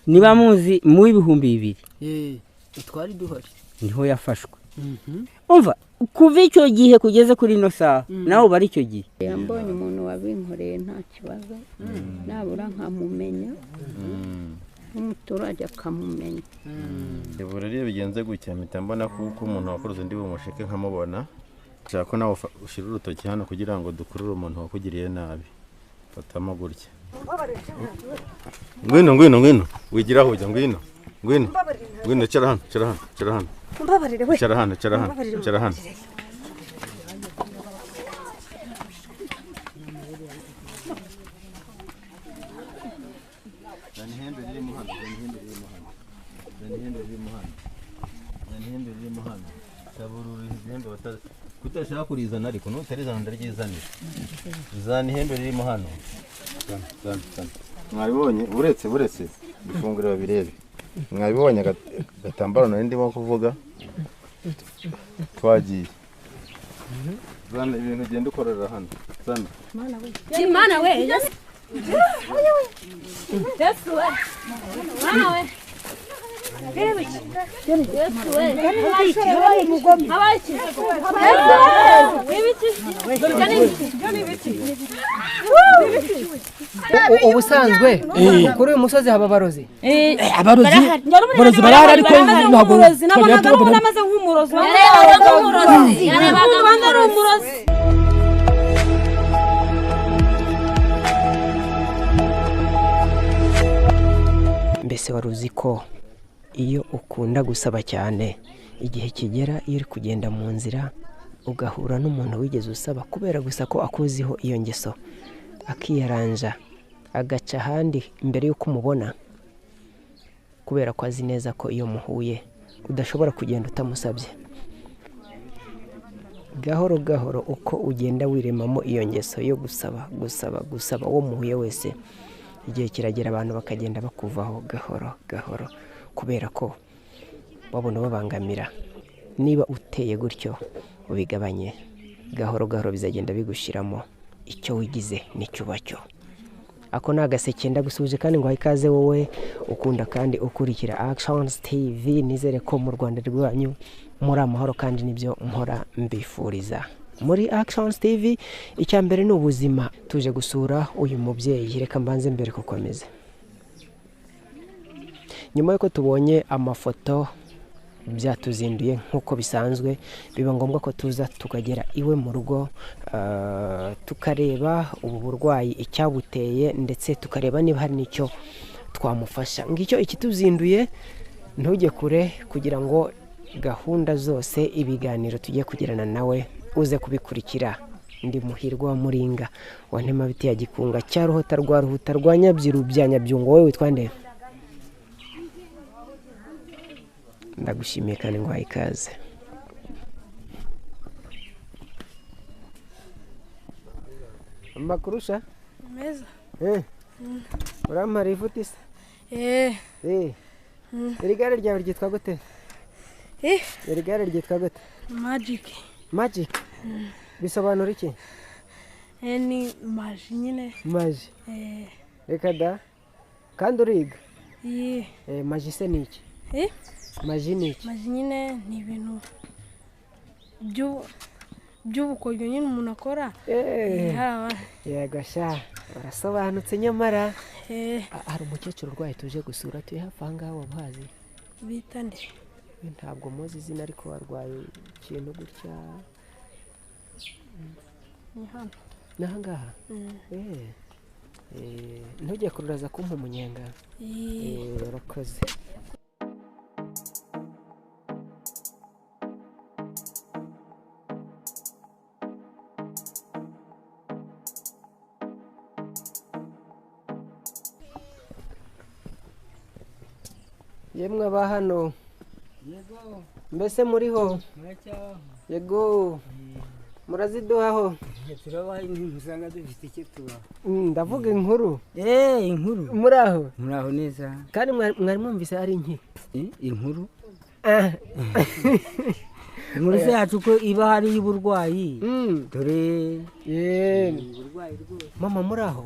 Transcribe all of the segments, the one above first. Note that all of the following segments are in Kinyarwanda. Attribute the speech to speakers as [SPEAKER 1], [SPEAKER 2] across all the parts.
[SPEAKER 1] niba muzi mu 2000
[SPEAKER 2] twari duhari
[SPEAKER 1] niho yafashwe umva kuva icyo gihe kugeze kuri no saha naho bari icyo gihe
[SPEAKER 3] yambonye umuntu wabinkoreye nta kibazo nabura nkamumenya umuturage akamumenya
[SPEAKER 4] Ebura rero bigenze gutya mpita mbona kuko umuntu wakoze ndi bumushike nkamubona nshaka ko nawe ushira urutoki hano kugira ngo dukurure umuntu wakugiriye nabi fatamo gutya ngwino wigira hujya ngwino cara hano
[SPEAKER 5] mbabarire we
[SPEAKER 4] cara hano kutashaka kurizana ariko nutarizana ndaryizanira zana ihembe ririmo hano mwabibonye buretse bifungure babirebe mwabibonye gatambaro nari ndimo kuvuga twagiye zana ibintu ugenda ukorera hano zana
[SPEAKER 5] Mana we Yesu we
[SPEAKER 2] ubusanzwe kuri uyu musozi haba abarozi
[SPEAKER 5] abarozi barahari ariko ntabwo namaze nk'umurozi yarebaga umurozi
[SPEAKER 6] mbese wari uzi ko iyo ukunda gusaba cyane igihe kigera iyo uri kugenda mu nzira ugahura n'umuntu wigeze usaba kubera gusa ko akuziho iyo ngeso akiyaranja agaca ahandi mbere y'uko umubona kubera ko azi neza ko iyo muhuye udashobora kugenda utamusabye gahoro gahoro uko ugenda wiremamo iyo ngeso yo gusaba uwo muhuye wese igihe kiragera abantu bakagenda bakuvaho gahoro kubera ko wabona babangamira niba uteye gutyo ubigabanye gahoro bizagenda bigushiramo icyo wigize n'icyo bacyo ako nagaseke ndagusuje kandi ngo ikaze wowe ukunda kandi ukurikira Actions TV nizere ko mu Rwanda rwanyu muri amahoro kandi nibyo mpora mbifuriza muri Actions TV icyambere ni ubuzima tuje gusura uyu mubyeyi reka mbanze mbere kukomeza nyuma yuko tubonye amafoto byatuzinduye nkuko bisanzwe biba ngombwa ko tuza tukagera iwe mu rugo tukareba ubu burwayi icyabuteye ndetse tukareba niba hari nicyo twamufasha ngicyo ikituzinduye ntujye kure kugira ngo gahunda zose ibiganiro tugiye kugirana nawe uze kubikurikira ndi Muhirwa wa Muringa wa Ntema biti ya Gikunga cya Ruhota rwa Ruhuta rwa Nyabyiru bya Nyabyungo wowe witwa nde ndagushimiye kandi ngo ikaze makurusha
[SPEAKER 5] meza
[SPEAKER 6] uramara ifutisa irigare ryawe ryitwa gute irigare ryitwa gute magic bisobanura iki
[SPEAKER 5] ni maji nyine
[SPEAKER 6] maji reka da kandi uriga maji se ni iki maji ni iki
[SPEAKER 5] maji nyine ni ibintu by'ubukoryo nyine umuntu akora
[SPEAKER 6] yego sha barasobanutse nyamara hari umukecuru urwaye tuje gusura tuye hafi aha ngaha wabuhazi
[SPEAKER 5] bita nde
[SPEAKER 6] ntabwo muzi izina ariko warwaye ikintu gutya
[SPEAKER 5] ni hano
[SPEAKER 6] n'aha ngaha ntujye kururaza kumpa umunyenga urakoze yemwe aba hano mbese muriho yego muraziduhaho
[SPEAKER 2] turabaye ntimusanga dufite icyo tuba
[SPEAKER 6] ndavuga inkuru
[SPEAKER 2] inkuru
[SPEAKER 6] muraho
[SPEAKER 2] neza
[SPEAKER 6] kandi mwari mwumvise ari inki
[SPEAKER 2] inkuru inkuru se yacu ko iba hari y'uburwayi dore
[SPEAKER 6] mama muraho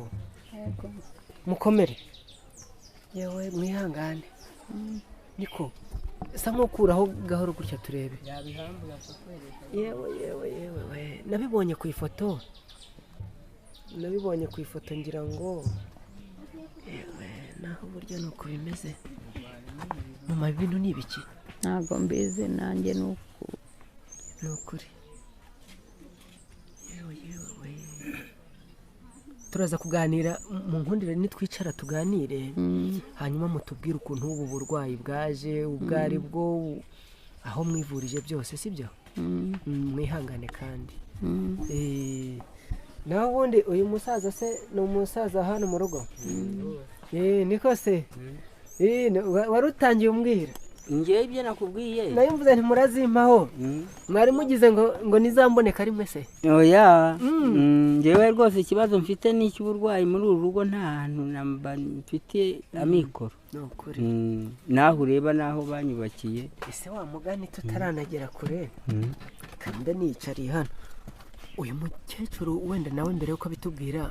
[SPEAKER 6] mukomere yewe mwihangane niko sa nk'ukuraho gahoro gutya turebe yewe nabibonye ku ifoto ngira ngo yewe naho burya nuko bimeze mama ibintu ni ibiki
[SPEAKER 3] ntabwo mbizi nanjye ni
[SPEAKER 6] ukuri yewe turaza kuganira mu nkundire nitwicara tuganire hanyuma mutubwire ukuntu ubu burwayi bwaje ubwo ari bwo aho mwivurije byose sibyo mwihangane kandi naho ubundi uyu musaza se ni umusaza hano mu rugo niko se wari utangiye umbwira
[SPEAKER 1] ngewe ibyo nakubwiye
[SPEAKER 6] nayo mvuze ntimurazimpaho mwari mugize ngo nizamboneka rimwe se
[SPEAKER 1] oya ngewe rwose ikibazo mfite ni icy'uburwayi muri uru rugo nta hantu mfite amikoro
[SPEAKER 6] ni ukuri
[SPEAKER 1] naho ureba naho banyubakiye
[SPEAKER 6] ese wa mugani tutaranagera kure kandi nicariye hano uyu mukecuru wenda nawe mbere yuko abitubwira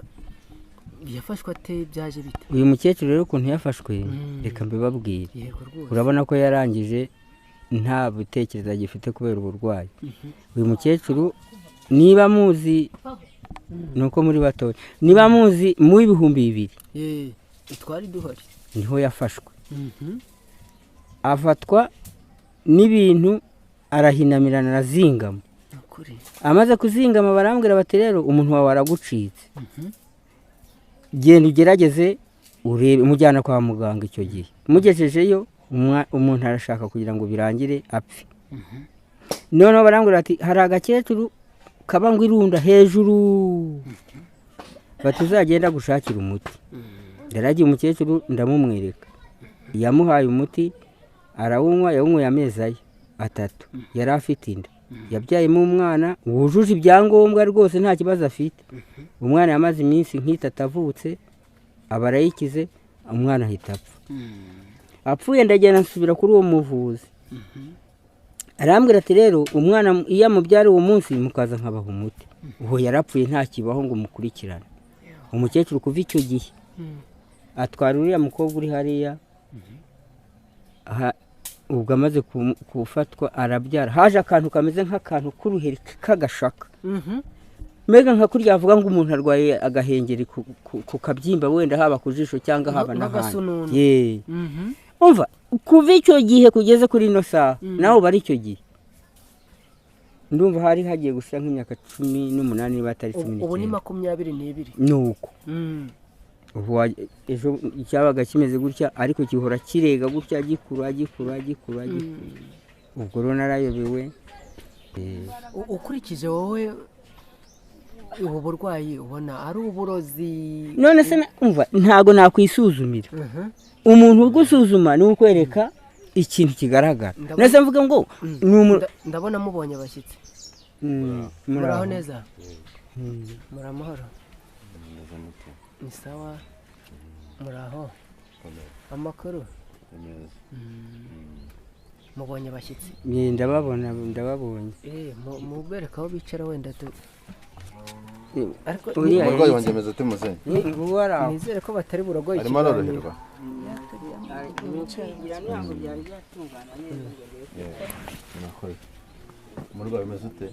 [SPEAKER 6] yafashwe ate byaje bite
[SPEAKER 1] uyu mukecuru rero ukuntu yafashwe reka mbibabwire urabona ko yarangije nta butekereza agifite kubera uburwayi uyu mukecuru niba muzi ni uko muri batoya niba muzi mu ibihumbi 2
[SPEAKER 6] twari duhari
[SPEAKER 1] niho yafashwe afatwa n'ibintu arahinamirana arazingama amaze kuzingama barambwira bati rero umuntu wawe aragucitse genda ugerageze urebe umujyana kwa muganga icyo gihe mugejejeyo umuntu arashaka kugira ngo birangire apfe noneho barambwira bati hari agakecuru kaba ngo irunda hejuru batuzagenda gushakira umuti yaragiye umukecuru ndamumwereka yamuhaye umuti arawunywa yawunyweye amezi 3 yari afite inda yabyayemo umwana wujuje ibyangombwa rwose nta kibazo afite umwana yamaze iminsi nk'itatu avutse aba arayikize umwana ahita apfa apfuye ndagenda nsubira kuri uwo muvuzi arambwira ati rero umwana iyo amubyara uwo munsi mukaza nkabaha umuti uwo yarapfuye nta kibaho ngo mukurikirane umukecuru kuva icyo gihe atwara uriya mukobwa uri hariya ubwo amaze gufatwa arabyara haje akantu kameze nk'akantu k'uruheri k'agashaka mbega nka kurya avuga ngo umuntu arwaye agahengeri ku kabyimba wenda haba ku jisho cyangwa haba n'ahandi umva kuva icyo gihe kugeze kuri ino saha nawe uba ari icyo gihe ndumva hari hagiye gusa nk'imyaka 18 niba atari 19
[SPEAKER 6] ubu ni 22
[SPEAKER 1] nuko ubu ejo cyabaga kimeze gutya ariko gihora kirega gutya gikura ubwo rero narayobewe
[SPEAKER 6] ukurikije wowe ubu burwayi ubona ari uburozi
[SPEAKER 1] none se umva ntago nakwisuzumira umuntu ugusuzuma ni ukwereka ikintu kigaragara nese mvuga ngo
[SPEAKER 6] ndabona mubonye abashyitsi muraho neza muramahoro ni sawa muraho amakuru mubonye abashyitsi
[SPEAKER 1] ndababonye
[SPEAKER 6] mubereka aho bicara wenda
[SPEAKER 4] ariko umurwayi wanjye ameze ate muzenyi
[SPEAKER 6] nizere ko batari burogoye
[SPEAKER 4] arimo aroroherwa umurwayi ameze ute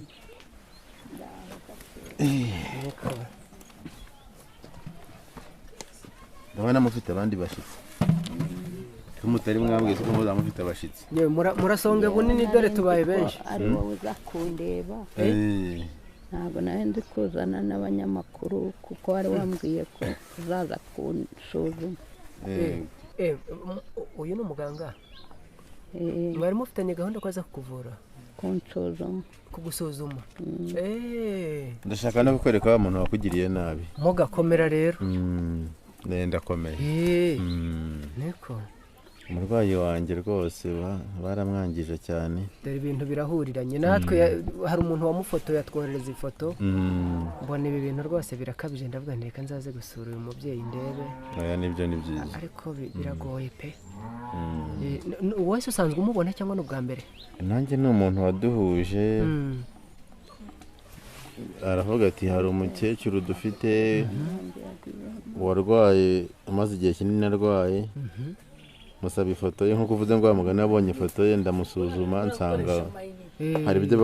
[SPEAKER 4] ndabona mufite abandi bashyitsi mutari mwambwiye ko muza mufite abashyitsi
[SPEAKER 6] murasonge bunini dore tubaye benshi
[SPEAKER 3] ari wowe uza kundeba ntabwo nawe ndi kuzana n'abanyamakuru kuko wari wambwiye ko uzaza kunsuzuma
[SPEAKER 6] uyu ni umuganga mwari mufitanye gahunda ko aza kukuvura
[SPEAKER 3] kunsuzuma
[SPEAKER 6] kugusuzuma
[SPEAKER 4] ndashaka no kukwereka wa muntu wakugiriye nabi
[SPEAKER 6] mugakomera rero
[SPEAKER 4] ndakomeye
[SPEAKER 6] niko
[SPEAKER 4] umurwayi wanjye rwose baramwangije cyane
[SPEAKER 6] dore ibintu birahuriranye natwe hari umuntu wamufotoye atwohereza ifoto mbona ibi bintu rwose birakabije ndavuga nti reka nzaze gusura uyu mubyeyi ndebe
[SPEAKER 4] oya nibyo ni byiza
[SPEAKER 6] ariko biragoye pe wese usanzwe umubona cyangwa ni ubwa mbere
[SPEAKER 4] nanjye ni umuntu waduhuje aravuga ati hari umukecuru dufite warwaye amaze igihe kinini arwaye, musaba ifoto ye nk'uko uvuze ngo wamugana yabonye ifoto ye ndamusuzuma nsanga hari ibyo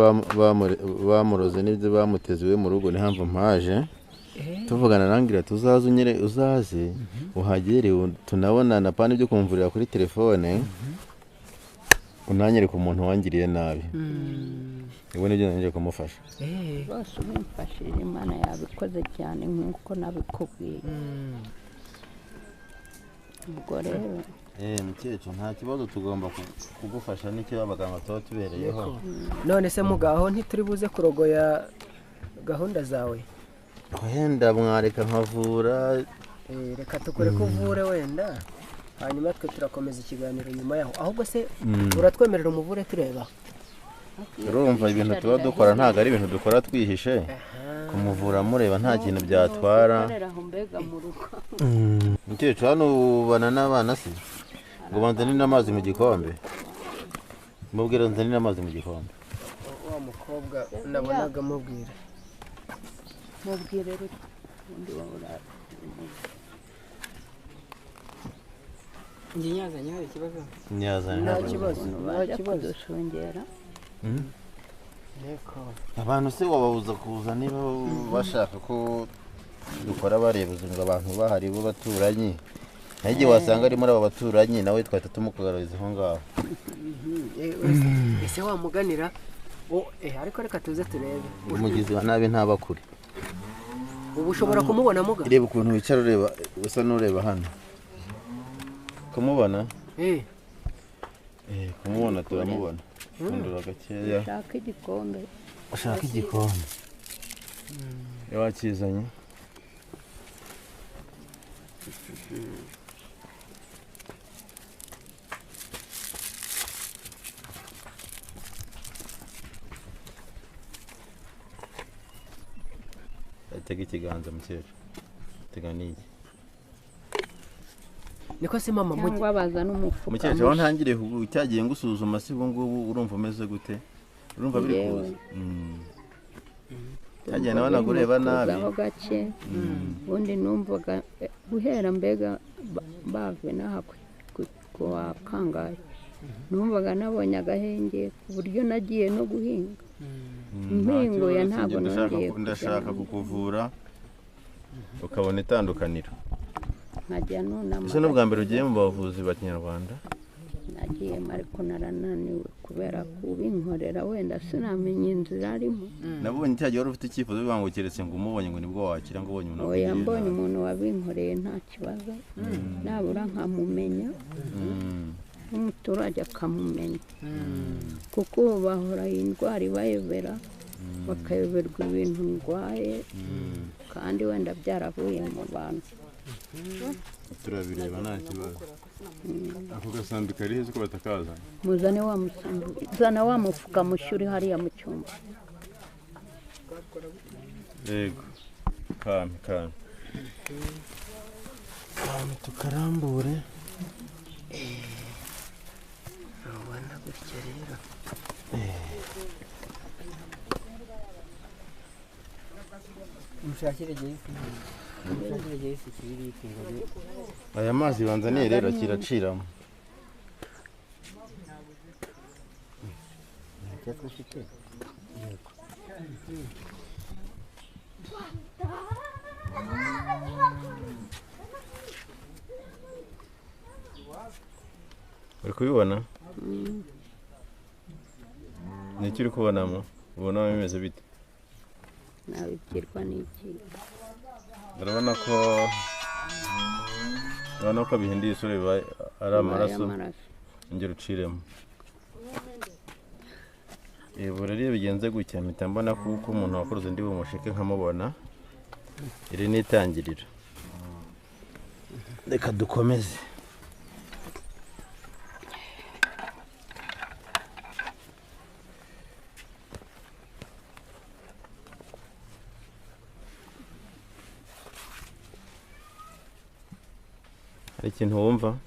[SPEAKER 4] bamuroze n'ibyo bamuteze iwe mu rugo, ni mpamvu mpaje tuvugana nangira tuzaze uzaze uhagere tunabonana pana ibyo kumvurira kuri telefone unanyereka umuntu wangiriye nabi. Ibone ibyo ngiye kumufasha
[SPEAKER 3] rwose ubimfashije Imana yabikoze cyane nk'uko nabikubwiye. Ubwo rero
[SPEAKER 4] mukecuru nta kibazo tugomba kugufasha n'icyo abaganga tuba tubereyeho.
[SPEAKER 6] none se mugaho ntituri buze kurogoya gahunda zawe?
[SPEAKER 4] Wenda mwareka nkavura.
[SPEAKER 6] Reka tukore ko uvure wenda hanyuma twe turakomeza ikiganiro nyuma yaho. Ahubwo se uratwemerera umuvure tureba?
[SPEAKER 4] Urumva ibintu tuba dukora ntabwo ari ibintu dukora twihishe, kumuvura mureba nta kintu byatwara. Mukecuru hano ubana n'abana se ngo banzanire n'amazi mu gikombe? Mubwira nzanire n'amazi mu gikombe.
[SPEAKER 6] Wa mukobwa nabonaga mubwira
[SPEAKER 3] rero undi wabura
[SPEAKER 1] njye nyazanye hari ikibazo?
[SPEAKER 4] Nyazanye
[SPEAKER 6] nta kibazo
[SPEAKER 3] baje kudusongera.
[SPEAKER 4] Abantu se wababuza kuza niba bashaka ko dukora bareba ngo abantu bahari bo baturanyi, n'igihe wasanga ari muri abo baturanyi nawe twahita tumukugaruriza aho ngaho.
[SPEAKER 6] ese wamuganira ariko reka tuze turebe.
[SPEAKER 4] Umugizi wa nabi ntabakure.
[SPEAKER 6] Ubu ushobora kumubona muga?
[SPEAKER 4] Reba ukuntu wicara ureba usa n'ureba hano. Kumubona? Kumubona turamubona. Ndura gakeya.
[SPEAKER 3] Shaka igikombe.
[SPEAKER 4] Ushaka igikombe. Wakizanye. Tega ikiganza mukecuru. Tega niki?
[SPEAKER 6] Niko se mama mujye
[SPEAKER 3] babaza n'umufuka.
[SPEAKER 4] Mukecuru aho ntangire cyagiye ngusuzuma si ngubu urumva umeze gute? Urumva biri kuza? Cyagiye nawe nagureba nabi.
[SPEAKER 3] Aho gake. Ubundi numvaga guhera mbega bave naha kwa kangaye. Numvaga nabonye agahenge ku buryo nagiye no guhinga. Impingo ya ntabwo nongeye.
[SPEAKER 4] Ndashaka kukuvura ukabona itandukaniro.
[SPEAKER 3] Najya nunama.
[SPEAKER 4] Ese n'ubwa mbere ugiye mu bavuzi ba Kinyarwanda?
[SPEAKER 3] Nagiye ariko narananiwe kubera kubinkorera wenda sinamenye inzira arimo.
[SPEAKER 4] Nabonye cyagiye wari ufite icyifuzo bivuga ngo keretse ngo umubonye ngo nibwo wakira ngo ubonye umuntu.
[SPEAKER 3] Oya mbonye umuntu wabinkoreye nta kibazo. Nabura nkamumenya. Umuturage akamumenya. Kuko bahora indwara ibayobera bakayoberwa ibintu ndwaye kandi wenda byaravuye mu bantu.
[SPEAKER 4] Turabireba nta kibazo. Ako gasandu kari heza ko batakaza.
[SPEAKER 3] Muzane wa musandu. Zana wa mufuka mushyuri hariya mu cyumba.
[SPEAKER 4] Yego. Kame. Kame tukarambure.
[SPEAKER 6] ubona gutya rero.
[SPEAKER 1] Mushakire Jesi. Mushakire Jesi kiri kingore.
[SPEAKER 4] Aya mazi banzaniye rero kiraciramo.
[SPEAKER 1] Cyakufite. Yego.
[SPEAKER 4] Uri kubibona? N'icyo uri kubonamo? Ubona bimeze bite?
[SPEAKER 3] Nabibwirwa n'iki?
[SPEAKER 4] Urabona ko bihinduye isura ari amaraso. Ingero uciremo. Ubu rero iyo bigenze gutya mpita mbona kuko umuntu wakoze ndi bumushike nkamubona. Iri ni itangiriro. Reka dukomeze. Hari ikintu wumva?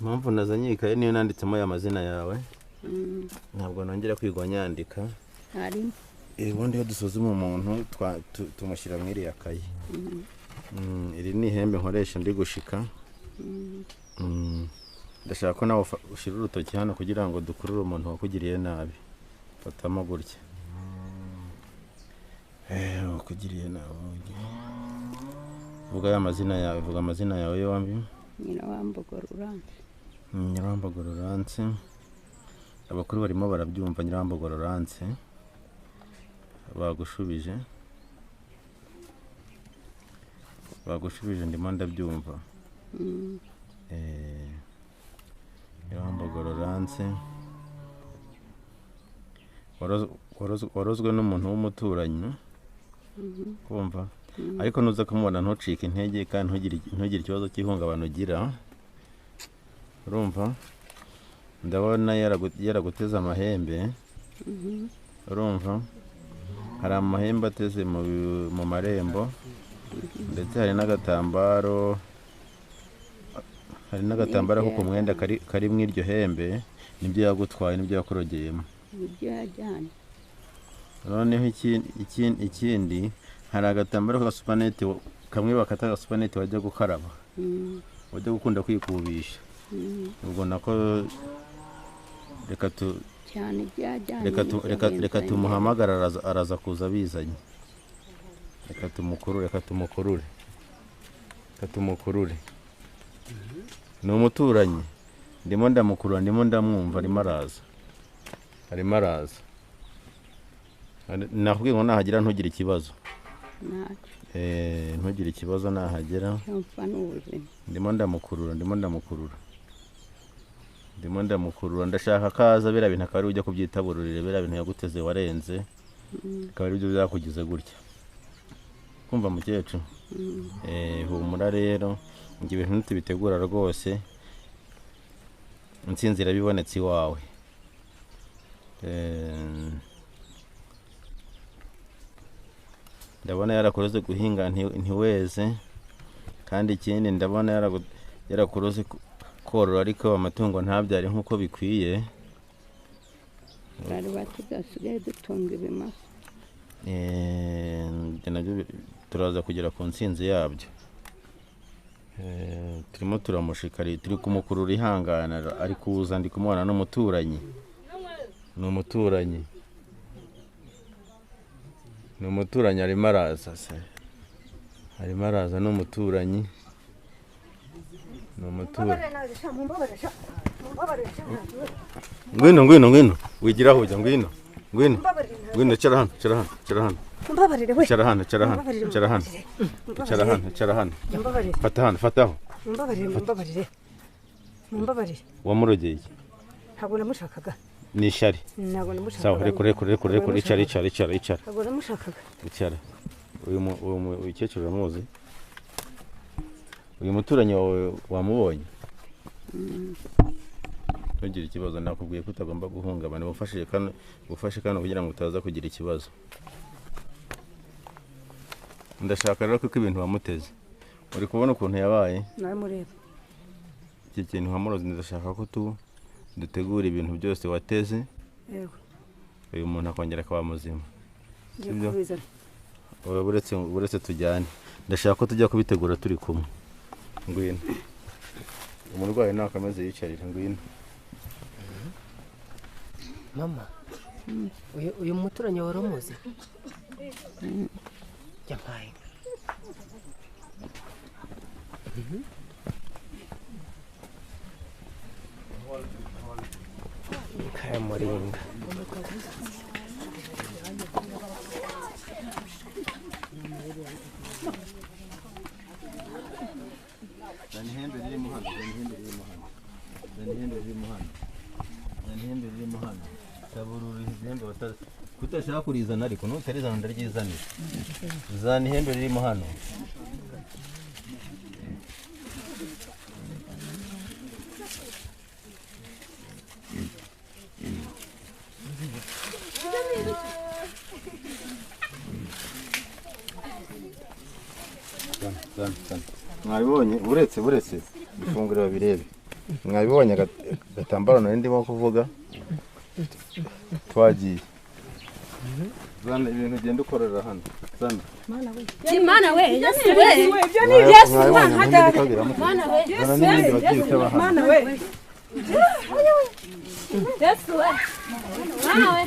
[SPEAKER 4] impamvu nazanye iyi kaye niyo nanditsemo aya mazina yawe ntabwo nongera kwigwa nyandika
[SPEAKER 3] harimo
[SPEAKER 4] ubundi iyo dusuzuma umuntu tumushyira muri iriya kaye iri ni ihembe nkoresha ndi gushika ndashaka ko nawe ushyira urutoki hano kugira ngo dukurure umuntu wakugiriye nabi fatamo gutya wakugiriye nabi vuga aya mazina yawe vuga amazina yawe yombi Nyirambogoro Laurence abakuru barimo barabyumva Nyirambogoro Laurence bagushubije ndimo ndabyumva Nyirambogoro Laurence warozwe n'umuntu w'umuturanyi kumva ariko nuza kumubona ntucike intege kandi ntugire ikibazo cy'ihungabana ugira urumva ndabona yaraguteze amahembe urumva hari amahembe ateze mu marembo ndetse hari n'agatambaro ko ku mwenda kari mu iryo hembe nibyo yagutwaye nibyo yakorogeyemo
[SPEAKER 3] ibyo yajyanye
[SPEAKER 4] noneho ikindi hari agatambaro ka supanete kamwe bakata ka supanete wajya gukaraba wajya gukunda kwikubisha ubwo nako reka tumuhamagara araza kuza bizanye reka tumukurure ni umuturanyi ndimo ndamukurura ndimo ndamwumva arimo araza nakubwiye ngo nahagera ntugire ikibazo ntugire ikibazo nahagera ndimo ndamukurura ndashaka kaza biriya bintu akaba ari ujya kubyitabururire biriya bintu yaguteze warenze akaba ari byo byakugize gutya kumva mukecuru humura rero ibyo bintu ntitubitegura rwose intsinzi irabibonetse iwawe ndabona yarakuroze guhinga ntiweze kandi ikindi ndabona yarakuroze korora ariko amatungo ntabyare nk'uko bikwiye
[SPEAKER 3] bari batugasigaye dutunga ibimasa
[SPEAKER 4] nabyo turaza kugera ku ntsinzi yabyo turimo turamushikari turi kumukurura ihangana ari kuza ndi kumubona n'umuturanyi ni umuturanyi arimo araza n'umuturanyi ngwino wigiraho ujya ngwino cara hano fataho wamurogeye
[SPEAKER 7] ntabwo namushakaga
[SPEAKER 4] ni ishyari sawa rekure icara
[SPEAKER 7] ntabwo namushakaga
[SPEAKER 4] icara uyu mukecuru uramuzi uyu muturanyi wawe wamubonye ntugire ikibazo nakubwiye ko utagomba guhungabana ufashe kano kugira ngo utaza kugira ikibazo ndashaka rero kuko ibintu wamuteze uri kubona ukuntu yabaye
[SPEAKER 7] naramureba
[SPEAKER 4] iki kintu wamuroze ndashaka ko dutegura ibintu byose wateze uyu muntu akongera akaba muzima uretse tujyane ndashaka ko tujya kubitegura turi kumwe ngwino umurwayi nakomeze yicarira ngwino
[SPEAKER 6] mama uyu muturanyi wari umuzi yampaye kayamurinda
[SPEAKER 4] ihembe ririmo hano taburura ihembe kutashaka kurizana ariko nutarizana ndaryizanira zana ihembe ririmo hano mwabibonye buretse ifunguro babirebe mwabibonye agatambaro nari ndimo kuvuga twagiye zana ibintu ugenda ukorera hano zana
[SPEAKER 5] Mana we Yesu we
[SPEAKER 7] ibyo ni Yesu
[SPEAKER 4] Mana we n'ibindi bagiye bitaba hano
[SPEAKER 7] Mana we
[SPEAKER 5] Yesu we Mana we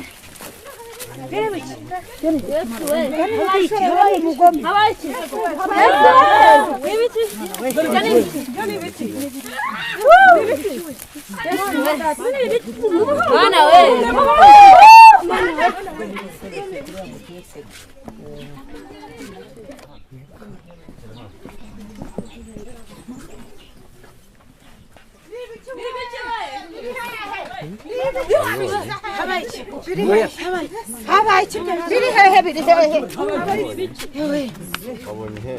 [SPEAKER 5] Yesu we habaye umugome habaye ibiki Mana we
[SPEAKER 7] habaye biri hehe
[SPEAKER 4] wabonye he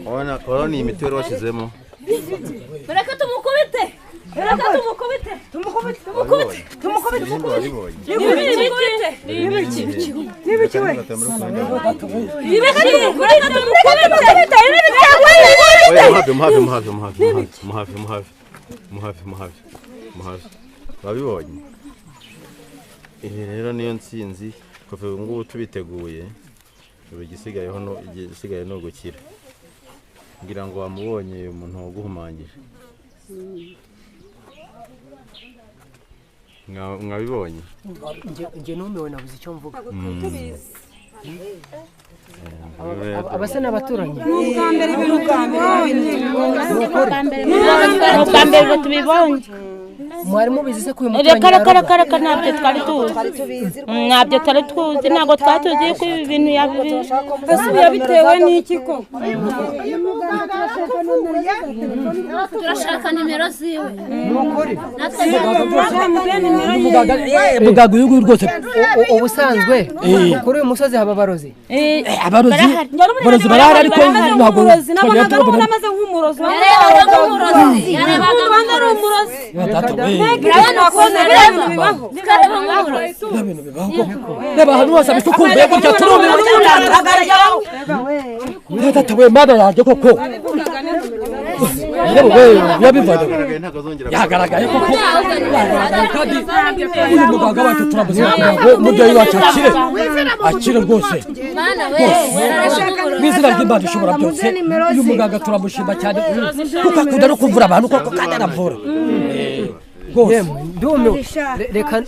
[SPEAKER 4] urabona iyi miti wari washyizemo
[SPEAKER 5] Reka tumukubite
[SPEAKER 7] n'ibiki we
[SPEAKER 4] muhafi wabibonye ibi rero niyo nsinzi kuva ubu ngubu tubiteguye ubu igisigaye ni ugukira ngira ngo wamubonye umuntu waguhumangije mwabibonye
[SPEAKER 6] njye numiwe nabuze icyo mvuga abasa n'abaturanyi
[SPEAKER 5] ubwa mbere tubibonye
[SPEAKER 6] mwari mubizi se ko uyu muturanyi
[SPEAKER 5] reka ntabyo twari tuzi ntabyo twari tuzi ntabwo twari tuzi ko ibi bintu yabisubiye bitewe n'iki ko turashaka nimero ziwe
[SPEAKER 2] mugaga uyu nguyu rwose
[SPEAKER 6] ubusanzwe kuri uyu musozi haba abarozi
[SPEAKER 2] abarozi barahari ariko ntabwo
[SPEAKER 5] namaze nk'umurozi
[SPEAKER 2] reba ahantu hose abisukumbuye gutya turumira datawe mana yanjye koko yagaragaye koko kandi uyu muganga wacu turamuziga kugira ngo umubyeyi wacu akire rwose n'izina ry'Imana ishobora byose uyu muganga turamushima cyane kuko akunda no kuvura abantu koko kandi aravura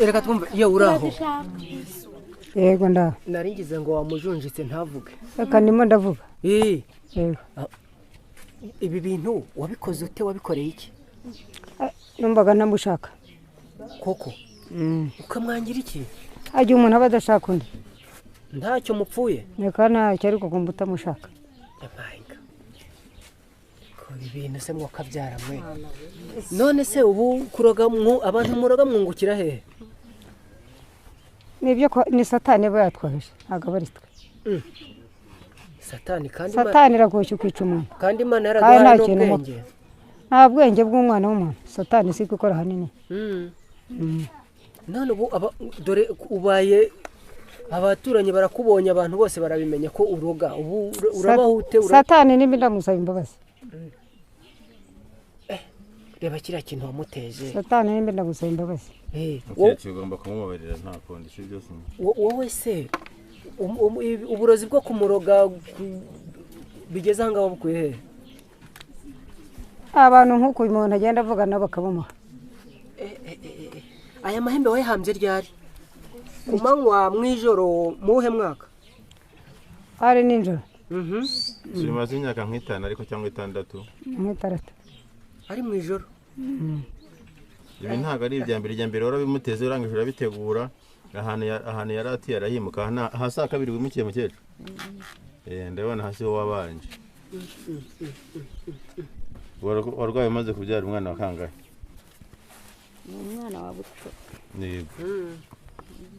[SPEAKER 6] reka twumve iyo uraho
[SPEAKER 7] yego ndaho
[SPEAKER 6] naringize ngo wamujunjitse ntavuge
[SPEAKER 7] reka ndimo ndavuga
[SPEAKER 6] ibi bintu wabikoze ute wabikoreye iki
[SPEAKER 7] numvaga ntamushaka
[SPEAKER 6] koko ukamwangira iki
[SPEAKER 7] hajya umuntu aba adashaka undi
[SPEAKER 6] ntacyo mupfuye
[SPEAKER 7] reka ntacyo ariko kumva utamushaka
[SPEAKER 6] ibintu se mwakabyara mwe none se ubu kuroga abantu muroga mwungukira hehe
[SPEAKER 7] nibyo ni satani aba yatwaje ntabwo aba ari twe
[SPEAKER 6] satani
[SPEAKER 7] iragoshye kwica umuntu
[SPEAKER 6] kandi Imana yaraduhaye n'ubwenge
[SPEAKER 7] nta bwenge bw'umwana w'umuntu satani si gukora hanini
[SPEAKER 6] none ubu dore ubaye abaturanyi barakubonye abantu bose barabimenya ko uroga ubu urabahute
[SPEAKER 7] satani nimba ndamusaba imbabazi
[SPEAKER 6] reba kiriya kintu wamuteje
[SPEAKER 7] satani nimba ndagusaba imbabazi
[SPEAKER 4] ugomba kumubabarira nta kundi si byose
[SPEAKER 6] wowe se uburozi bwo kumuroga bigeze aha ngaho bukuye hehe
[SPEAKER 7] abantu nk'uko uyu muntu agenda avuga nabo bakabamuha
[SPEAKER 6] aya mahembe wayahambye ryari ku manywa mu ijoro muhe mwaka
[SPEAKER 7] hari nijoro
[SPEAKER 4] bimaze imyaka nk'itanu ariko cyangwa 6
[SPEAKER 7] nk'itandatu
[SPEAKER 6] ari mu ijoro
[SPEAKER 4] ibi ntabwo ari ibya mbere warabimuteze urangije urabitegura ahantu yari ati yarahimuka hasi akabiri wimukiye mukecuru ndabona hasi ho wabanje warwaye umaze kubyara umwana wa kangahe
[SPEAKER 3] umwana wa buto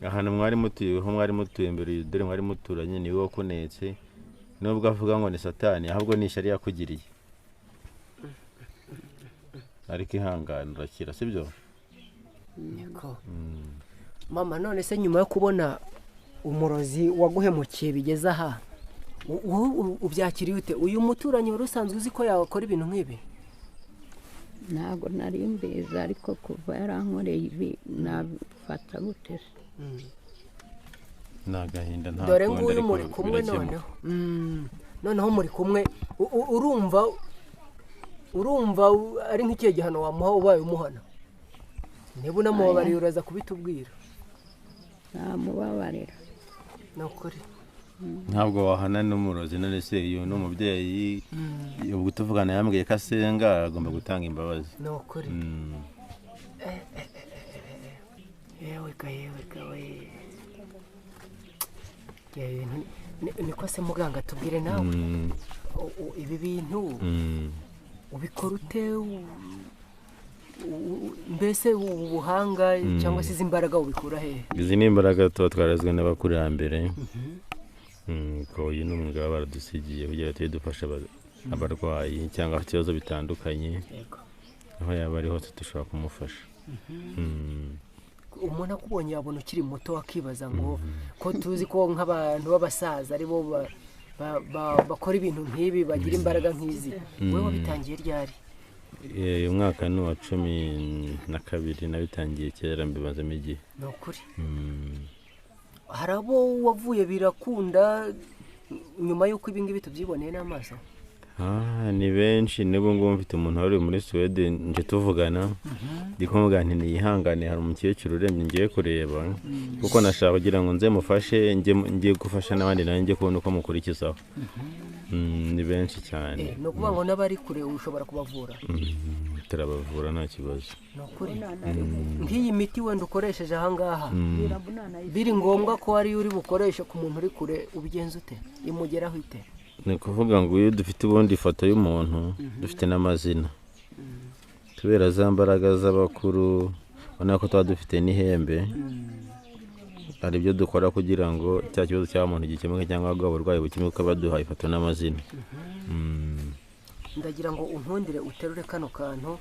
[SPEAKER 4] ahantu mwari mutuye mbere dore mwari muturanye niwe wakunetse nubwo avuga ngo ni satani ahubwo ni ishyari yakugiriye ariko ihangane urakira sibyo
[SPEAKER 6] niko mama none se nyuma yo kubona umurozi waguhemukiye bigeze aha ubyakiriye ute uyu muturanyi wari usanzwe uzi ko yakora ibintu nk'ibi
[SPEAKER 3] ntabwo nari mbizi ariko kuva yarankoreye ibi nabifata gute se
[SPEAKER 4] ni agahinda nta
[SPEAKER 6] dore
[SPEAKER 4] kundi,
[SPEAKER 6] nguyu
[SPEAKER 4] ariko
[SPEAKER 6] muri kumwe
[SPEAKER 4] birakemuka.
[SPEAKER 6] noneho muri kumwe urumva ari nk'ikihe gihano wamuha ubaye umuhana niba unamubabariye uraza kubitubwira
[SPEAKER 3] namubabarira
[SPEAKER 6] ni ukuri
[SPEAKER 4] ntabwo wahana n'umurozi none se uyu ni umubyeyi ubwo tuvugana yambwiye ko asenga agomba gutanga imbabazi
[SPEAKER 6] ni ukuri yewe ga we niko se muganga tubwire nawe ibi bintu ubikora ute mbese ubuhanga cyangwa se izi mbaraga ubikura hehe
[SPEAKER 4] izi ni imbaraga tuba twarazwe n'abakurambere ko uyu ni umwuga baba baradusigiye kugira ngo tujye dufasha abarwayi cyangwa ikibazo bitandukanye aho yaba ari hose dushobora kumufasha
[SPEAKER 6] umuntu akubonye yabona ukiri muto akibaza ngo ko tuzi ko nk'abantu b'abasaza aribo bakora ibintu nk'ibi bagira imbaraga nk'izi wowe wabitangiye ryari
[SPEAKER 4] uyu mwaka ni uwa 12 nabitangiye kera mbibazemo igihe
[SPEAKER 6] ni ukuri hari abo wavuye birakunda nyuma y'uko ibi ngibi tubyiboneye n'amaso
[SPEAKER 4] ni benshi n'ubu ngubu mfite umuntu wari muri Suwede nje tuvugana ndi kumubwira nti niyihangane hari umukecuru urembye ngiye kureba kuko nashaka kugira ngo nze mufashe ngiye gufasha n'abandi nanjye njye kubona uko mukurikizaho ni benshi cyane
[SPEAKER 6] ni ukuvuga ngo n'abari kure ushobora kubavura
[SPEAKER 4] turabavura nta kibazo
[SPEAKER 6] ni ukuri nk'iyi miti wenda ukoresheje ahangaha biri ngombwa ko ariyo uri bukoreshe ku muntu uri kure ubigenza ute imugeraho ite
[SPEAKER 4] ni ukuvuga ngo iyo dufite ubundi ifoto y'umuntu dufite n'amazina kubera za mbaraga z'abakuru ubona ko tuba dufite n'ihembe hari ibyo dukora kugira ngo cya kibazo cy'aba muntu gikemuke cyangwa bwa burwayi bukemuke baduha ifoto n'amazina
[SPEAKER 6] ndagira ngo unkundire uterure kano kantu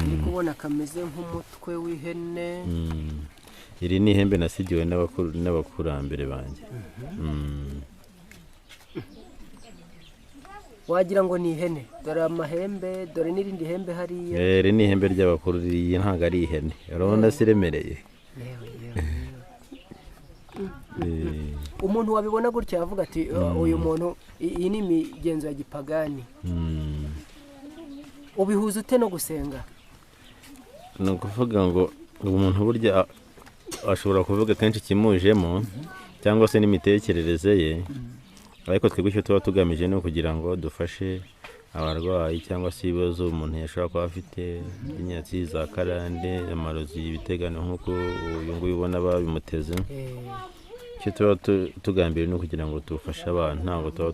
[SPEAKER 6] ndi kubona kameze nk'umutwe w'ihene
[SPEAKER 4] iri ni ihembe nasigiwe n'abakurambere banjye
[SPEAKER 6] wagira ngo ni ihene dore amahembe dore n'irindi hembe hariya
[SPEAKER 4] iri ni ihembe ry'abakuru iyi ntabwo ari ihene urabona se iremereye
[SPEAKER 6] umuntu wabibona gutya yavuga ati uyu muntu iyi ni imigenzo ya gipagani ubihuza ute no gusenga
[SPEAKER 4] ni ukuvuga ngo umuntu burya ashobora kuvuga kenshi ikimujemo cyangwa se n'imitekerereze ye ariko twebwe icyo tuba tugamije ni ukugira ngo dufashe abarwayi cyangwa se ibibazo umuntu yashobora kuba afite inyatsi za karande amarozi ibitegano nk'uko uyu nguyu ubona babimuteze icyo tuba tugambiriye ni ukugira ngo dufashe abantu ntabwo tuba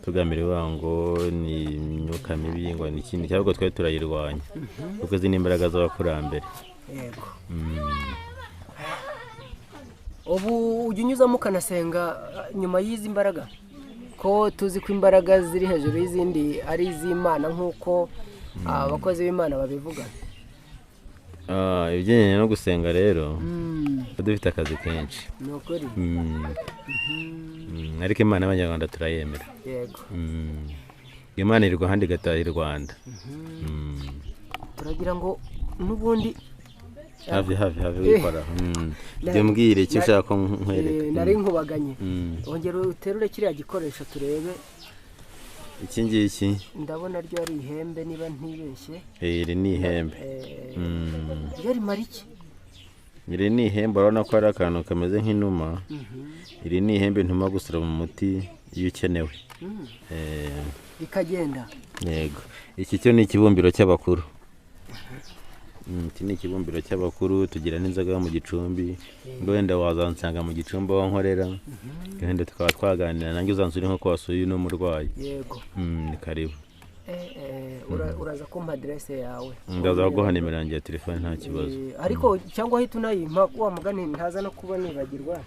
[SPEAKER 4] tugambiriye ngo ni imyuka mibi ngo ni ikindi cyangwa twari turayirwanya kuko izi ni imbaraga z'abakurambere
[SPEAKER 6] yego ubu ujya unyuzamo ukanasenga nyuma y'izi mbaraga ko tuzi ko imbaraga ziri hejuru y'izindi ari iz'Imana nk'uko abakozi b'Imana babivuga
[SPEAKER 4] ibigendanye no gusenga rero dufite akazi kenshi
[SPEAKER 6] ni ukuri
[SPEAKER 4] ariko Imana y'Abanyarwanda turayemera
[SPEAKER 6] yego
[SPEAKER 4] Imana iri Rwanda igataha i Rwanda
[SPEAKER 6] turagira ngo n'ubundi
[SPEAKER 4] hafi wikora jya mbwire icyo ushaka nkwereka
[SPEAKER 6] nari nkubaganye wongera uterure kiriya gikoresho turebe
[SPEAKER 4] iki ngiki
[SPEAKER 6] ndabona ryo ari ihembe niba ntibeshye
[SPEAKER 4] iri ni ihembe
[SPEAKER 6] ryo rimara iki
[SPEAKER 4] iri ni ihembe urabona ko ari akantu kameze nk'inuma iri ni ihembe ntuma gusura mu muti iyo ukenewe
[SPEAKER 6] bikagenda
[SPEAKER 4] yego iki cyo ni ikibumbiro cy'abakuru iki ni ikibumbiro cy'abakuru tugira n'inzoga mu gicumbi wenda wazansanga mu gicumbi aho nkorera wenda tukaba twaganira nanjye uzansura nko wasuye uno murwayi
[SPEAKER 6] yego
[SPEAKER 4] ni karibu
[SPEAKER 6] uraza kumpa aderese yawe
[SPEAKER 4] ndaza guha nimero yanjye ya telefone nta kibazo
[SPEAKER 6] ariko cyangwa ahita unayimpa wa mugani ntaza no kuba nibagirwa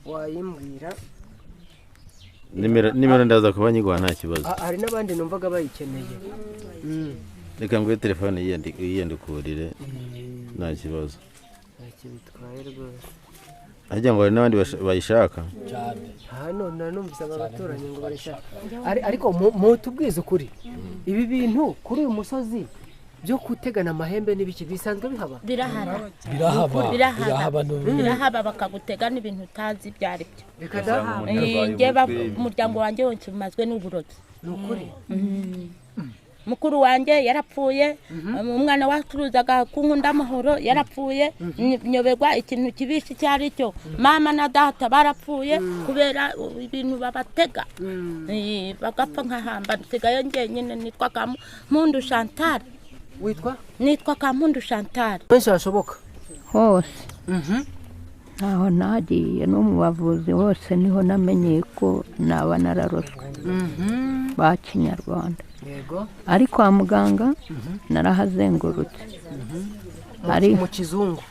[SPEAKER 6] wayimbwira
[SPEAKER 4] nimero ndaza kuba nyiguha nta kibazo
[SPEAKER 6] hari n'abandi numvaga bayikeneye
[SPEAKER 4] reka nguhe telefone yiyandukurire nta kibazo
[SPEAKER 6] ntacyo bitwaye rwose
[SPEAKER 4] harya ngo hari n'abandi bayishaka
[SPEAKER 6] hano nanumvise abaturanyi ngo barishaka ariko mutubwize ukuri ibi bintu kuri uyu musozi byo gutegana amahembe n'ibiki bisanzwe bihaba
[SPEAKER 5] birahaba bakagutega n'ibintu utazi ibyo ari byo njye umuryango wanjye wose umazwe n'uburozi
[SPEAKER 6] ni ukuri
[SPEAKER 5] mukuru wanjye yarapfuye umwana wacuruzaga ku nkundamahoro yarapfuye nyoberwa ikintu kibishe icyo ari cyo mama na data barapfuye kubera ibintu babatega bagapfa nkahamba nsigaye njyenyine nitwa Kampundu Chantal.
[SPEAKER 6] Witwa?
[SPEAKER 5] Nitwa Kampundu Chantal.
[SPEAKER 6] Benshi hashoboka
[SPEAKER 3] hose aho nagiye no mu bavuzi hose niho namenyeye ko naba nararoswe ba Kinyarwanda. Ari kwa muganga narahazengurutse
[SPEAKER 6] ari mu kizungu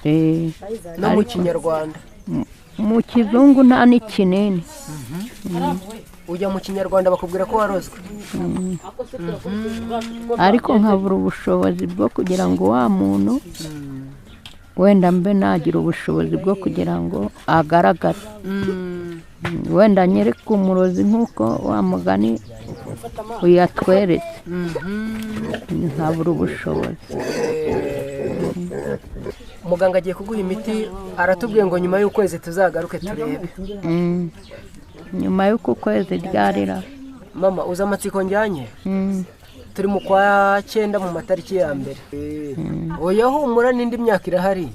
[SPEAKER 6] no mu Kinyarwanda.
[SPEAKER 3] Mu kizungu nta n'ikinini
[SPEAKER 6] ujya mu Kinyarwanda bakubwira ko warozwe
[SPEAKER 3] ariko nkabura ubushobozi bwo kugira ngo wa muntu wenda mbe nagira ubushobozi bwo kugira ngo agaragare wenda nyereke umurozi nk'uko wa mugani uyatweretse nkabura ubushobozi.
[SPEAKER 6] Muganga agiye kuguha imiti aratubwiye ngo nyuma y'ukwezi tuzagaruke turebe.
[SPEAKER 3] Nyuma y'uko kwezi ryarira
[SPEAKER 6] mama uza amatsiko njyanye turi mu kwa 9 mu matariki ya mbere oya humura n'indi myaka irahari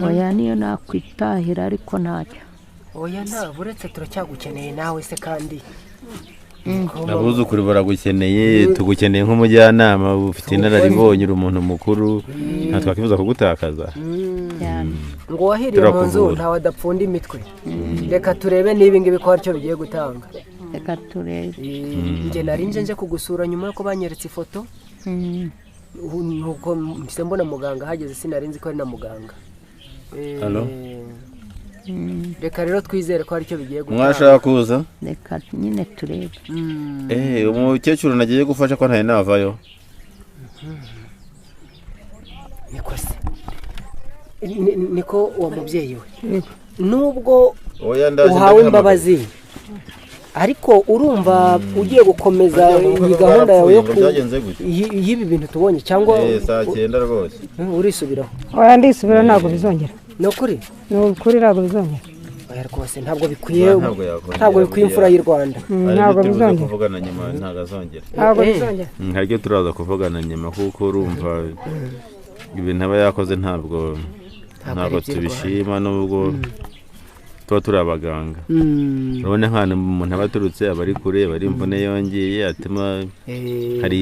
[SPEAKER 3] oya niyo nakwitahira ariko ntacyo
[SPEAKER 6] oya nta buretse turacyagukeneye nawe se kandi
[SPEAKER 4] abuzukuri baragukeneye tugukeneye nk'umujyanama ufite inararibonye uri umuntu mukuru nta twakifuza kugutakaza
[SPEAKER 6] ngo wahiriye mu nzu ntawe adapfunda imitwe reka turebe niba ingibi ko haricyo bigiye gutanga
[SPEAKER 3] reka turebe
[SPEAKER 6] njye nari nje kugusura nyuma yuko banyeretse ifoto nuko mpise mbona muganga hageze sinari nzi ko ari na muganga.
[SPEAKER 4] Halo
[SPEAKER 6] reka rero twizere ko haricyo bigiye gutanga.
[SPEAKER 4] Mwashaka kuza
[SPEAKER 3] reka nyine turebe
[SPEAKER 4] umukecuru nagiye gufasha ko ntaye navayo
[SPEAKER 6] nikose niko uwo mubyeyi we nubwo uhawe imbabazi ariko urumva ugiye gukomeza iyi gahunda yawe y'ibi bintu tubonye cyangwa
[SPEAKER 4] saa 9 rwose
[SPEAKER 6] urisubiraho?
[SPEAKER 7] oya ndisubira ntabwo bizongera.
[SPEAKER 6] Ni ukuri
[SPEAKER 7] ntabwo bizongera.
[SPEAKER 6] oya rwose ntabwo bikwiye imfura y'u Rwanda.
[SPEAKER 7] Ntabwo bizongera
[SPEAKER 4] kuvugana nyuma ntabwo azongera.
[SPEAKER 7] Ntabwo bizongera
[SPEAKER 4] haryo turaza kuvugana nyuma kuko urumva ibintu aba yakoze ntabwo tubishima nubwo tuba turi abaganga. urabona nk'ahantu umuntu aba aturutse aba ari kure aba ari imvune yongeye atuma hari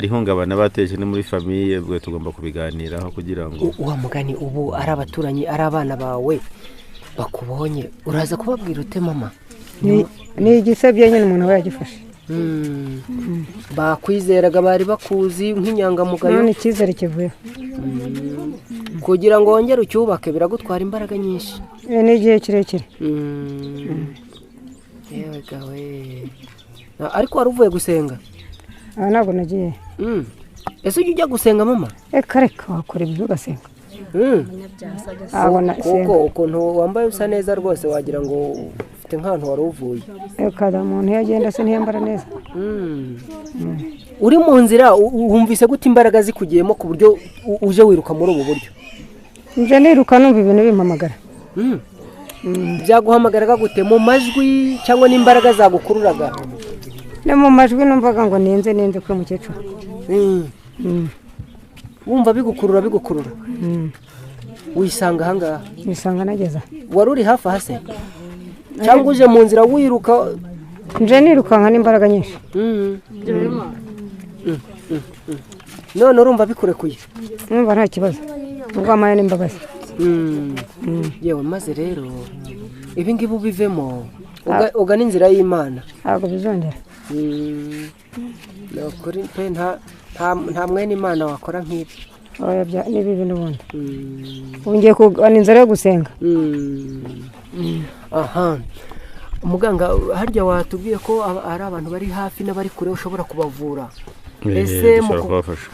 [SPEAKER 4] ihungabana bateje no muri famiye ubwo tugomba kubiganiraho kugira ngo
[SPEAKER 6] uwa mugani ubu ari abaturanyi ari abana bawe bakubonye uraza kubabwira ute mama?
[SPEAKER 7] ni igisebye nyine umuntu aba yagifashe.
[SPEAKER 6] bakwizeraga bari bakuzi nk'inyangamugayo
[SPEAKER 7] none icyizere kivuyeho
[SPEAKER 6] kugira ngo wongere ucyubake biragutwara imbaraga nyinshi
[SPEAKER 7] n'igihe kirekire.
[SPEAKER 6] yewe gawe ariko wari uvuye gusenga?
[SPEAKER 7] ntabwo nagiye.
[SPEAKER 6] ese ujya gusenga mama?
[SPEAKER 7] reka wakora ibyo ugasenga.
[SPEAKER 6] kuko ukuntu wambaye usa neza rwose wagira ngo ufite nk'ahantu wari uvuye.
[SPEAKER 7] reka umuntu yagenda se ntiyambara neza.
[SPEAKER 6] uri mu nzira wumvise gute imbaraga zikugiyemo ku buryo uje wiruka muri ubu buryo?
[SPEAKER 7] nje niruka numva ibintu bimpamagara.
[SPEAKER 6] byaguhamagaraga gute? mu majwi cyangwa n'imbaraga zagukururaga?
[SPEAKER 7] ni mu majwi numvaga ngo nenze kuri mukecuru.
[SPEAKER 6] wumva bigukurura wisanga ahangaha?
[SPEAKER 7] wisanga nageza.
[SPEAKER 6] wari uri hafi aha se cyangwa uje mu nzira wiruka?
[SPEAKER 7] nje nirukanka n'imbaraga nyinshi.
[SPEAKER 6] none urumva bikurekuye?
[SPEAKER 7] numva nta kibazo ubwo amaye n'imbabazi.
[SPEAKER 6] yewe maze rero ibi ngibi ubivemo ugana inzira y'Imana.
[SPEAKER 7] ntabwo bizongera.
[SPEAKER 6] nta mwene Imana wakora nk'ibi.
[SPEAKER 7] oya n'ibi bintu ubundi ubu ngiye kugana inzira yo gusenga.
[SPEAKER 6] aha muganga harya watubwiye ko ari abantu bari hafi n'abari kure ushobora kubavura ese
[SPEAKER 4] dushobora kubafasha.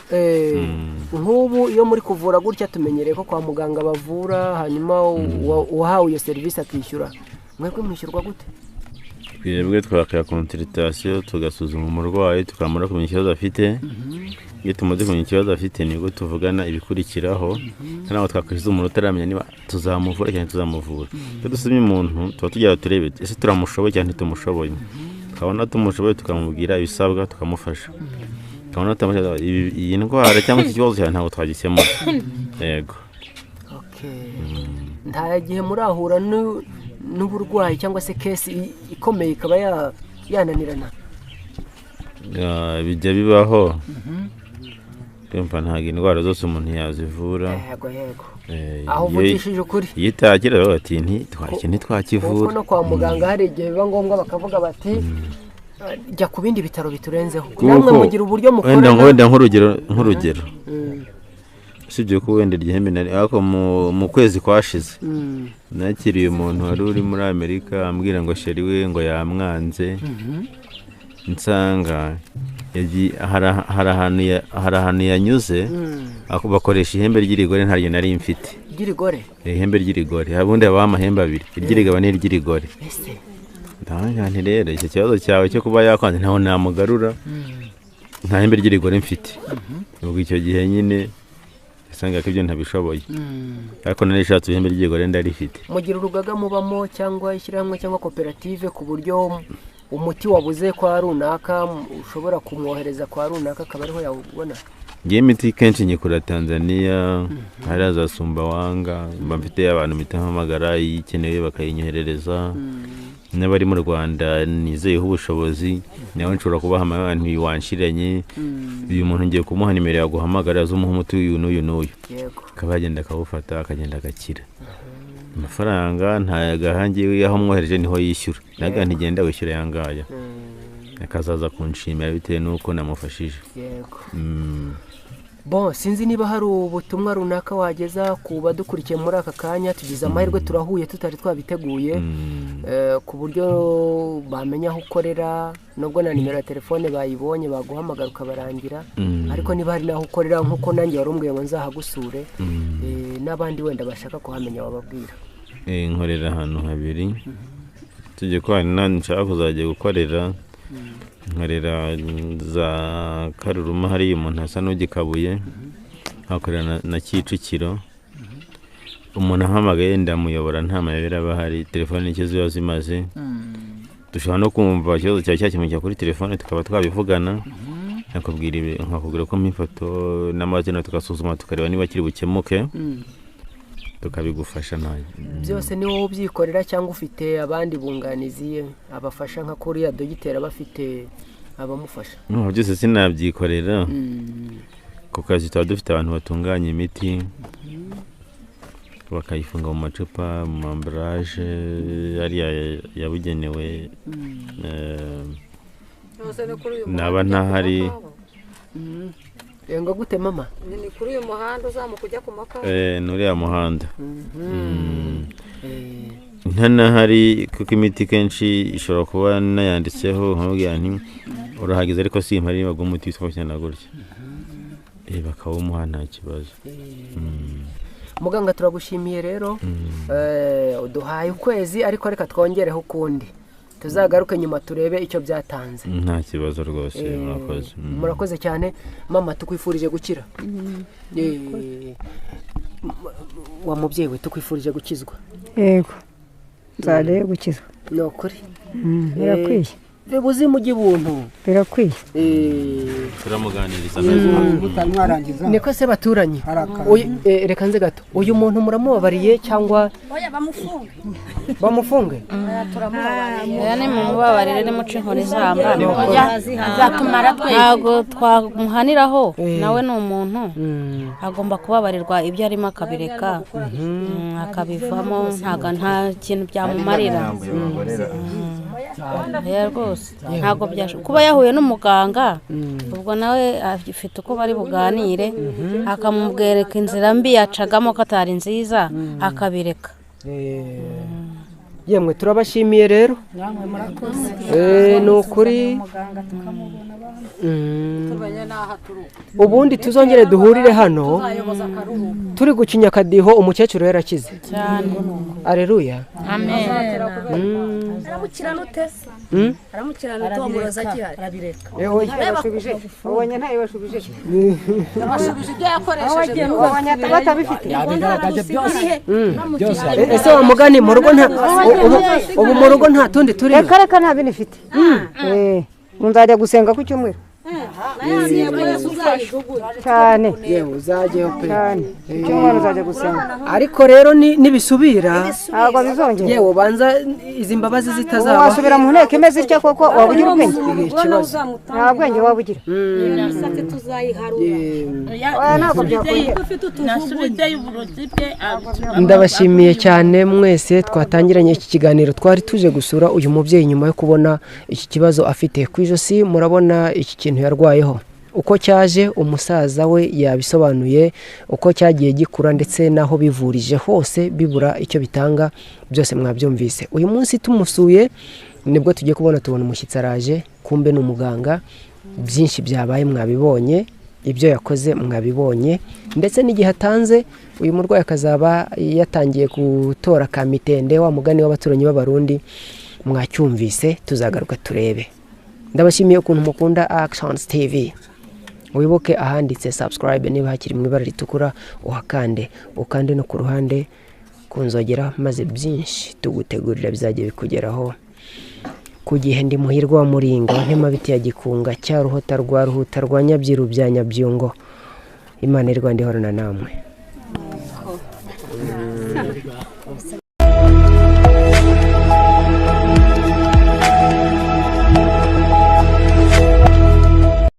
[SPEAKER 6] nk'ubu iyo muri kuvura gutya tumenyereye ko kwa muganga bavura hanyuma uwahawe iyo serivisi akishyura, mwebwe mwishyurwa gute?
[SPEAKER 4] twebwe twakira konsultation tugasuzuma umurwayi tukamara kumenya ikibazo afite. Iyo tumaze kumenya ikibazo afite nibwo tuvugana ibikurikiraho, ntabwo twakwishyuza umuntu utaramenya niba tuzamuvura cyangwa tuzamuvura. Iyo dusuzumye umuntu tuba tugira turebe ese turamushoboye cyangwa ntitumushoboye, tukabona tumushoboye tukamubwira ibisabwa tukamufasha, tukabona tutamushoboye iyi ndwara cyangwa iki kibazo cyane ntabwo twagikemura. Yego.
[SPEAKER 6] Nta gihe murahura n'uburwayi cyangwa se kesi ikomeye ikaba yananirana?
[SPEAKER 4] Bijya bibaho. Ntabwo indwara zose umuntu yazivura.
[SPEAKER 6] Yego. Aho uvugishije ukuri.
[SPEAKER 4] Iyo itagira rero ati ntitwakivura.
[SPEAKER 6] No kwa muganga hari igihe biba ngombwa bakavuga bati jya ku bindi bitaro biturenzeho.
[SPEAKER 4] Namwe mugira uburyo mukorana. Wenda nk'urugero. Usibye ko wenda igihembe ariko mu kwezi kwashize nakiriye umuntu wari uri muri Amerika ambwira ngo sheri we ngo yamwanze. Nsanga hari ahantu yanyuze bakoresha ihembe ry'irigore ntaryo nari mfite. Ihembe ry'irigore ubundi habaho amahembe abiri, iry'irigabo n'iry'irigore. Nti rero icyo kibazo cyawe cyo kuba yakwanze ntaho namugarura, nta hembe ry'irigore mfite. Ubwo icyo gihe nyine usanga ko ibyo ntabishoboye, ariko narishatse ihembe ry'irigore ndarifite.
[SPEAKER 6] Mugira urugaga mubamo cyangwa ishyirahamwe cyangwa koperative ku buryo umuti wabuze kwa runaka ushobora kumwohereza kwa runaka akaba ariho yawubona?
[SPEAKER 4] Ngiye imiti kenshi nyikura Tanzania, hari za Sumbawanga, mba mfite abantu mitahamagara ikenewe bakayinyoherereza. N'abari mu Rwanda nizeyeho ubushobozi nawe nshobora kubaha abantu wanshiranye, uyu muntu ngiye kumuha nimero yaguhamagara azumuha umuti uyu n'uyu n'uyu, akaba yagenda akawufata akagenda agakira. Amafaranga ntayagahangiye aho mwohereje niho yishyura, naga ntigenda wishyura yangaya, akazaza kunshimira bitewe n'uko namufashije.
[SPEAKER 6] Sinzi niba hari ubutumwa runaka wageza ku badukurikiye muri aka kanya. Tugize amahirwe turahuye tutari twabiteguye, ku buryo bamenya aho ukorera, nubwo na nimero ya telefone bayibonye baguhamagara ukabarangira, ariko niba hari n'aho ukorera nk'uko nanjye wari umbwiye ngo nzahagusure, n'abandi wenda bashaka kuhamenya wababwira.
[SPEAKER 4] Nkorera ahantu habiri, tujye ko hari n'andi nshaka kuzajya gukorera. Nkorera za Karuruma hariya umuntu asa n'ugikabuye, hakorera na Kicukiro. Umuntu ahamagaye ndamuyobora nta mayobera aba ahari, telefone nicyo ziba zimaze. Dushobora no kumva ikibazo cyawe cyakemukira kuri telefone tukaba twabivugana, nkakubwira ko mpifoto n'amazina tugasuzuma tukareba niba kiri bukemuke, tukabigufasha nayo.
[SPEAKER 6] Byose ni wowe ubyikorera cyangwa ufite abandi bunganizi abafasha nka kuriya dogiteri bafite abamufasha?
[SPEAKER 4] Byose sinabyikorera, ku kazi tuba dufite abantu batunganya imiti bakayifunga mu macupa, mu ambaraje ariya yabugenewe. Naba ntahari.
[SPEAKER 6] Ngo gute mama?
[SPEAKER 7] Ni kuri uyu muhanda uzamuka ujya ku Makamba?
[SPEAKER 4] Nuriya muhanda. Ntanahari kuko imiti kenshi ishobora kuba nayanditseho nkabwira nti urahageze ariko simpari bagwa umuti witwa cyane gutya, bakawumuha nta kibazo.
[SPEAKER 6] Muganga turagushimiye rero, uduhaye ukwezi ariko reka twongereho ukundi tuzagaruke nyuma turebe icyo byatanze.
[SPEAKER 4] Nta kibazo rwose.
[SPEAKER 6] Murakoze cyane mama, tukwifurije gukira. Wa mubyeyi we tukwifurije gukizwa.
[SPEAKER 7] Yego, nzare gukizwa.
[SPEAKER 6] Ni ukuri
[SPEAKER 7] birakwiye,
[SPEAKER 6] ubuzima ugibuntu
[SPEAKER 7] birakwiye.
[SPEAKER 4] Turamuganiriza
[SPEAKER 6] mwarangiza niko se baturanye. Reka nze gato, uyu muntu muramubabariye cyangwa bamufunge?
[SPEAKER 5] Ni mumubabarire nimuce inkoni zamba zatumara twese, ntabwo twamuhaniraho. Nawe ni umuntu agomba kubabarirwa ibyo arimo akabireka akabivamo, nta kintu byamumarira. Rwose ntabwo kuba yahuye n'umuganga, ubwo nawe afite uko bari buganire akamubwereka inzira mbi yacagamo ko atari nziza akabireka.
[SPEAKER 6] Yemwe turabashimiye rero, ni ukuri ubundi tuzongere duhurire hano turi gucinya akadiho umukecuru yarakize aleluya
[SPEAKER 5] amen
[SPEAKER 8] aramukirana utese aramukirana utomuroza agihari arabireka
[SPEAKER 7] ubonye ntayibashubije
[SPEAKER 8] abashubije ibyo yakoresheje
[SPEAKER 7] batabifite
[SPEAKER 2] yabigaragaje byose
[SPEAKER 6] ese wa mugani mu rugo nta ubu mu rugo nta tundi turi
[SPEAKER 7] reka reka nta bintu ifite nzajya gusenga ku cyumweru cyane
[SPEAKER 6] yewe uzajyeho pe
[SPEAKER 7] cyane icyumweru nzajya gusenga
[SPEAKER 6] ariko rero nibisubira
[SPEAKER 7] ntabwo bizongera
[SPEAKER 6] yewe ubanza izi mbabazi zitazaba
[SPEAKER 7] wasubira mu nteko imeze ityo koko waba ugira ubwenge
[SPEAKER 6] ikibazo
[SPEAKER 7] nta bwenge waba ugira
[SPEAKER 5] nasubizeyo uburozi bwe
[SPEAKER 6] ndabashimiye cyane mwese twatangiranye iki kiganiro twari tuje gusura uyu mubyeyi nyuma yo kubona iki kibazo afite ku ijosi murabona iki kintu yarwayeho uko cyaje umusaza we yabisobanuye uko cyagiye gikura ndetse naho bivurije hose bibura icyo bitanga byose mwabyumvise uyu munsi tumusuye nibwo tugiye kubona tubona umushyitsi araje kumbe n'umuganga byinshi byabaye mwabibonye ibyo yakoze mwabibonye ndetse n'igihe atanze uyu murwayi akazaba yatangiye gutora ka mitende wa mugani w'abaturanyi b'abarundi mwacyumvise tuzagaruka turebe ndabashimiye ukuntu mukunda Actions TV wibuke ahanditse subscribe niba hakiri mu ibara ritukura uhakande ukande no ku ruhande kunzogera maze byinshi tugutegurira bizajye bikugeraho ku gihe ndi muhirwa wa muringo ntema biti ya gikunga cya ruhota rwa ruhuta rwa nyabyiru bya nyabyungo Imana y'u Rwanda ihorana namwe.